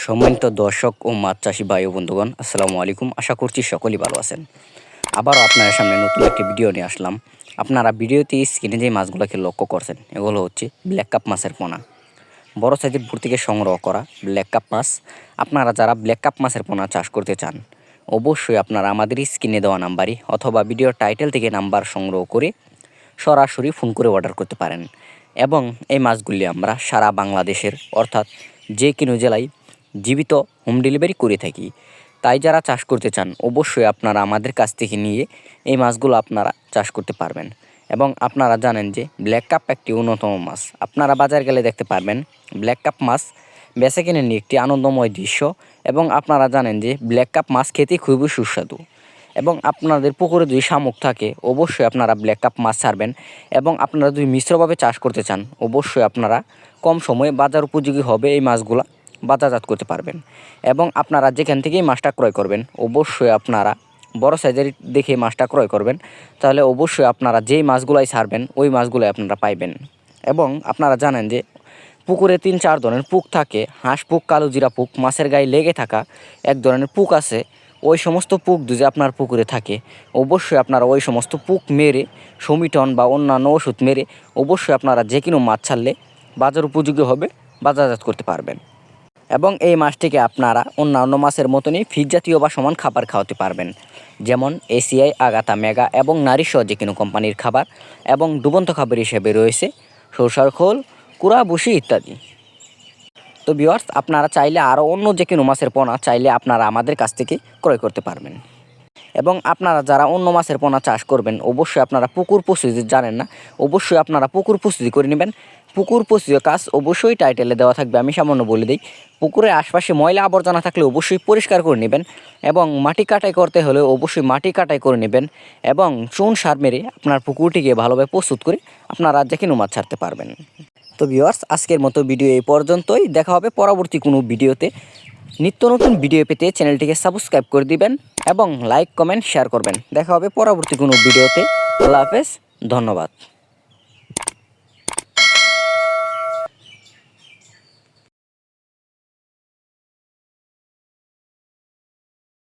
সম্মানিত দর্শক ও মাছ চাষি ভাই ও বন্ধুগণ, আসসালামু আলাইকুম। আশা করছি সকলেই ভালো আছেন। আবারও আপনাদের সামনে নতুন একটি ভিডিও নিয়ে আসলাম। আপনারা ভিডিওতে স্ক্রিনে যে মাছগুলোকে লক্ষ্য করছেন, এগুলো হচ্ছে ব্ল্যাক কাপ মাছের পোনা। বড় সাইজের ভুর থেকে সংগ্রহ করা ব্ল্যাক কাপ মাছ। আপনারা যারা ব্ল্যাক কাপ মাছের পোনা চাষ করতে চান, অবশ্যই আপনারা আমাদের স্ক্রিনে দেওয়া নাম্বারই অথবা ভিডিওর টাইটেল থেকে নাম্বার সংগ্রহ করে সরাসরি ফোন করে অর্ডার করতে পারেন। এবং এই মাছগুলি আমরা সারা বাংলাদেশের অর্থাৎ যে কোনো জেলায় জীবিত হোম ডেলিভারি করে থাকি। তাই যারা চাষ করতে চান, অবশ্যই আপনারা আমাদের কাছ থেকে নিয়ে এই মাছগুলো আপনারা চাষ করতে পারবেন। এবং আপনারা জানেন যে ব্ল্যাক কাপ একটি অন্যতম মাছ। আপনারা বাজার গেলে দেখতে পারবেন ব্ল্যাক কাপ মাছ বেচাকেনা নিয়ে একটি আনন্দময় দৃশ্য। এবং আপনারা জানেন যে ব্ল্যাক কাপ মাছ খেতে খুবই সুস্বাদু। এবং আপনাদের পুকুরে যদি শামুক থাকে, অবশ্যই আপনারা ব্ল্যাক কাপ মাছ ছাড়বেন। এবং আপনারা যদি মিশ্রভাবে চাষ করতে চান, অবশ্যই আপনারা কম সময়ে বাজার উপযোগী হবে এই মাছগুলা বাজারজাত করতে পারবেন। এবং আপনারা যেখান থেকেই মাছটা ক্রয় করবেন, অবশ্যই আপনারা বড় সাইজের দেখে মাছটা ক্রয় করবেন। তাহলে অবশ্যই আপনারা যেই মাছগুলাই ছাড়বেন, ওই মাছগুলাই আপনারা পাইবেন। এবং আপনারা জানেন যে পুকুরে 3-4 ধরনের পুক থাকে। হাঁস পুক, কালোজিরা পুক, মাছের গায়ে লেগে থাকা এক ধরনের পুক আছে। ওই সমস্ত পুক যদি আপনার পুকুরে থাকে, অবশ্যই আপনারা ওই সমস্ত পুক মেরে সমিটন বা অন্যান্য ওষুধ মেরে অবশ্যই আপনারা যে কোনো মাছ ছাড়লে বাজার উপযোগী হবে, বাজারজাত করতে পারবেন। এবং এই মাছটিকে আপনারা অন্যান্য মাছের মতনই ফিড জাতীয় বা সমান খাবার খাওয়াতে পারবেন, যেমন এসিআই, আগাতা, মেগা এবং নারীসহ যে কোনো কোম্পানির খাবার। এবং ডুবন্ত খাবার হিসেবে রয়েছে সরষার খোল, কুড়া, ভুসি ইত্যাদি। তো ভিউয়ার্স, আপনারা চাইলে আরও অন্য যে কোনো মাছের পোনা চাইলে আপনারা আমাদের কাছ থেকে ক্রয় করতে পারবেন। এবং আপনারা যারা অন্য মাছের পোনা চাষ করবেন, অবশ্যই আপনারা পুকুর প্রস্তুতি জানেন না, অবশ্যই আপনারা পুকুর প্রস্তুতি করে নেবেন। পুকুর প্রস্তুতির কাজ অবশ্যই টাইটেলে দেওয়া থাকবে, আমি সামান্য বলে দিই। পুকুরের আশপাশে ময়লা আবর্জনা থাকলে অবশ্যই পরিষ্কার করে নেবেন। এবং মাটি কাটাই করতে হলে অবশ্যই মাটি কাটাই করে নেবেন। এবং চুন সার মেরে আপনার পুকুরটিকে ভালোভাবে প্রস্তুত করে আপনারা যে কোনো মাছ ছাড়তে পারবেন। তো ভিউয়ার্স, আজকের মতো ভিডিও এই পর্যন্তই। দেখা হবে পরবর্তী কোনো ভিডিওতে। নিত্য নতুন ভিডিও পেতে চ্যানেলটিকে সাবস্ক্রাইব করে দিবেন এবং লাইক, কমেন্ট, শেয়ার করবেন। দেখা হবে পরবর্তী কোনো ভিডিওতে। আল্লাহ হাফেজ, ধন্যবাদ।